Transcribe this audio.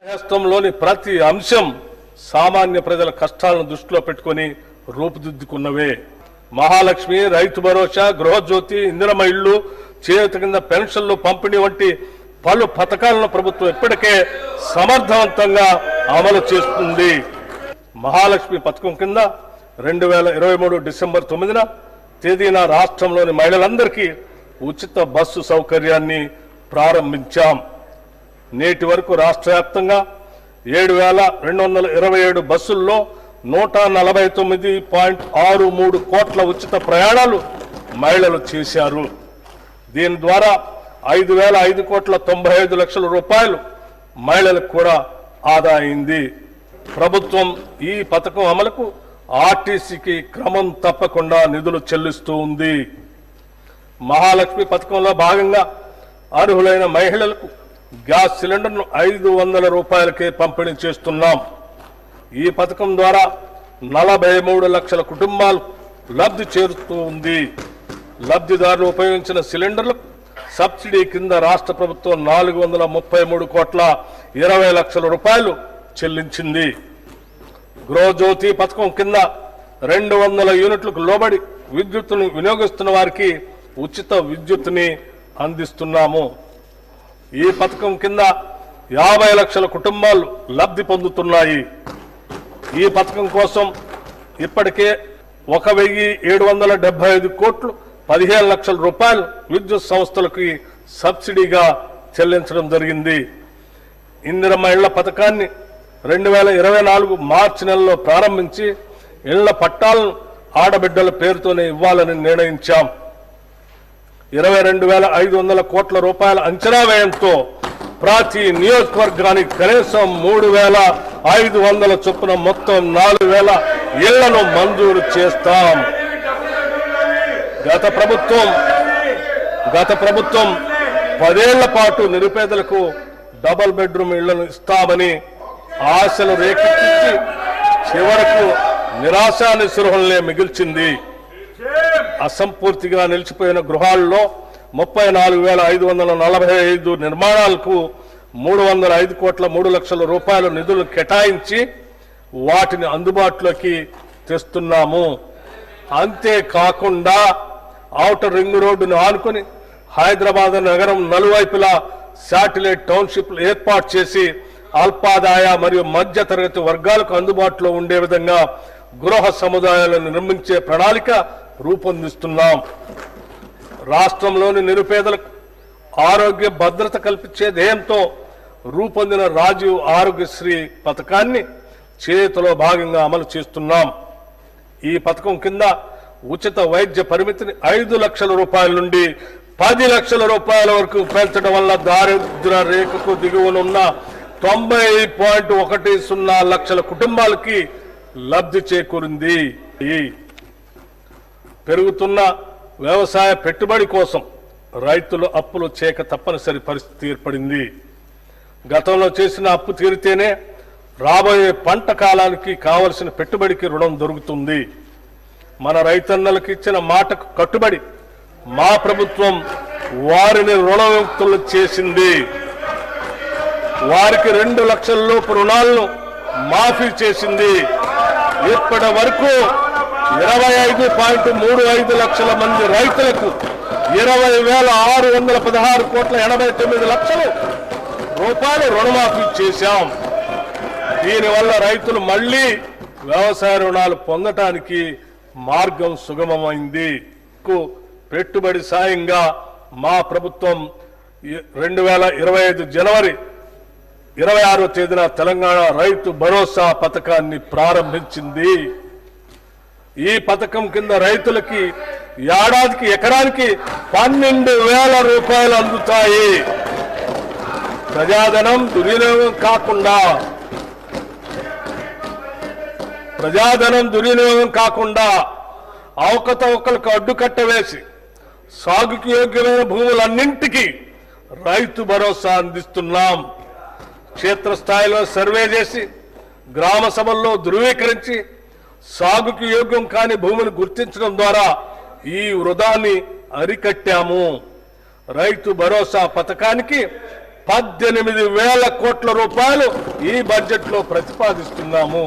రాష్ట్రంలోని ప్రతి అంశం సామాన్య ప్రజల కష్టాలను దృష్టిలో పెట్టుకొని రూపుదిద్దుకున్నవే. మహాలక్ష్మి, రైతు భరోసా, గృహజ్యోతి, ఇందిరమ్మ ఇళ్లు, చేయూత కింద పెన్షన్లు పంపిణీ వంటి పలు పథకాలను ప్రభుత్వం ఇప్పటికే సమర్థవంతంగా అమలు చేస్తుంది. మహాలక్ష్మి పథకం కింద 2023 డిసెంబర్ 9న తేదీన రాష్ట్రంలోని మహిళలందరికీ ఉచిత బస్సు సౌకర్యాన్ని ప్రారంభించాం. నేటి వరకు రాష్ట్ర వ్యాప్తంగా 7,227 బస్సుల్లో 149.63 కోట్ల ఉచిత ప్రయాణాలు మహిళలు చేశారు. దీని ద్వారా 5,595 లక్షల రూపాయలు మహిళలకు కూడా ఆదా అయింది. ప్రభుత్వం ఈ పథకం అమలుకు ఆర్టీసీకి క్రమం తప్పకుండా నిధులు చెల్లిస్తూ ఉంది. మహాలక్ష్మి పథకంలో భాగంగా అర్హులైన మహిళలకు గ్యాస్ సిలిండర్ను 500 రూపాయలకే పంపిణీ చేస్తున్నాం. ఈ పథకం ద్వారా 43 లక్షల కుటుంబాలు లబ్ధి చేరుతూ ఉంది. లబ్ధిదారులు ఉపయోగించిన సిలిండర్లకు సబ్సిడీ కింద రాష్ట్ర ప్రభుత్వం 433 కోట్ల 20 లక్షల రూపాయలు చెల్లించింది. గృహజ్యోతి పథకం కింద 200 యూనిట్లకు లోబడి విద్యుత్తును వినియోగిస్తున్న వారికి ఉచిత విద్యుత్తుని అందిస్తున్నాము. ఈ పథకం కింద 50 లక్షల కుటుంబాలు లబ్ధి పొందుతున్నాయి. ఈ పథకం కోసం ఇప్పటికే 1,775 కోట్లు 15 లక్షల రూపాయలు విద్యుత్ సంస్థలకి సబ్సిడీగా చెల్లించడం జరిగింది. ఇందిరమ్మ ఇళ్ల పథకాన్ని 2024 మార్చి నెలలో ప్రారంభించి ఇళ్ల పట్టాలను ఆడబిడ్డల పేరుతోనే ఇవ్వాలని నిర్ణయించాం. 22,500 కోట్ల రూపాయల అంచనా వ్యయంతో ప్రతి నియోజకవర్గానికి కనీసం 3,500 చొప్పున మొత్తం 4,000 ఇళ్లను మంజూరు చేస్తాం. గత ప్రభుత్వం 10 ఏళ్ల పాటు నిరుపేదలకు డబుల్ బెడ్రూమ్ ఇళ్లను ఇస్తామని ఆశలు రేకెత్తించి చివరకు నిరాశా నిస్పృహలనే మిగిల్చింది. అసంపూర్తిగా నిలిచిపోయిన గృహాల్లో 34,545 నిర్మాణాలకు 305 కోట్ల 3 లక్షల రూపాయల నిధులు కేటాయించి వాటిని అందుబాటులోకి తెస్తున్నాము. అంతేకాకుండా ఔటర్ రింగ్ రోడ్డును ఆనుకొని హైదరాబాద్ నగరం నలువైపులా శాటిలైట్ టౌన్షిప్లు ఏర్పాటు చేసి అల్పాదాయ మరియు మధ్య తరగతి వర్గాలకు అందుబాటులో ఉండే విధంగా గృహ సముదాయాలను నిర్మించే ప్రణాళిక రూపొందిస్తున్నాం. రాష్ట్రంలోని నిరుపేదలకు ఆరోగ్య భద్రత కల్పించే ధ్యేయంతో రూపొందిన రాజీవ్ ఆరోగ్యశ్రీ పథకాన్ని చేతిలో భాగంగా అమలు చేస్తున్నాం. ఈ పథకం కింద ఉచిత వైద్య పరిమితిని 5 లక్షల రూపాయల నుండి 10 లక్షల రూపాయల వరకు పెంచడం వల్ల దారిద్ర్య రేఖకు దిగువనున్న 90.10 లక్షల కుటుంబాలకి లబ్ధి చేకూరింది. పెరుగుతున్న వ్యవసాయ పెట్టుబడి కోసం రైతులు అప్పులు చేయక తప్పనిసరి పరిస్థితి ఏర్పడింది. గతంలో చేసిన అప్పు తీరితేనే రాబోయే పంట కాలానికి కావలసిన పెట్టుబడికి రుణం దొరుకుతుంది. మన రైతన్నలకు ఇచ్చిన మాటకు కట్టుబడి మా ప్రభుత్వం వారిని రుణముక్తులు చేసింది. వారికి 2 లక్షల లోపు రుణాలను మాఫీ చేసింది. ఇప్పటి వరకు 25.35 లక్షల మంది రైతులకు 20,616 కోట్ల 89 లక్షల రూపాయలు రుణమాఫీ చేశాం. దీనివల్ల రైతులు మళ్లీ వ్యవసాయ రుణాలు పొందటానికి మార్గం సుగమమైంది. పెట్టుబడి సాయంగా మా ప్రభుత్వం 2025 జనవరి 26వ తేదీన తెలంగాణ రైతు భరోసా పథకాన్ని ప్రారంభించింది. ఈ పథకం కింద రైతులకి ఏడాదికి ఎకరానికి 12,000 రూపాయలు అందుతాయి. ప్రజాధనం దుర్వినియోగం కాకుండా అవకతవకలకు అడ్డుకట్ట వేసి సాగుకు యోగ్యమైన భూములన్నింటికీ రైతు భరోసా అందిస్తున్నాం. క్షేత్రస్థాయిలో సర్వే చేసి గ్రామ సభల్లో ధృవీకరించి సాగుకు యోగ్యం కాని భూమిని గుర్తించడం ద్వారా ఈ వృధాన్ని అరికట్టాము. రైతు భరోసా పథకానికి 18,000 కోట్ల రూపాయలు ఈ బడ్జెట్ లో ప్రతిపాదిస్తున్నాము.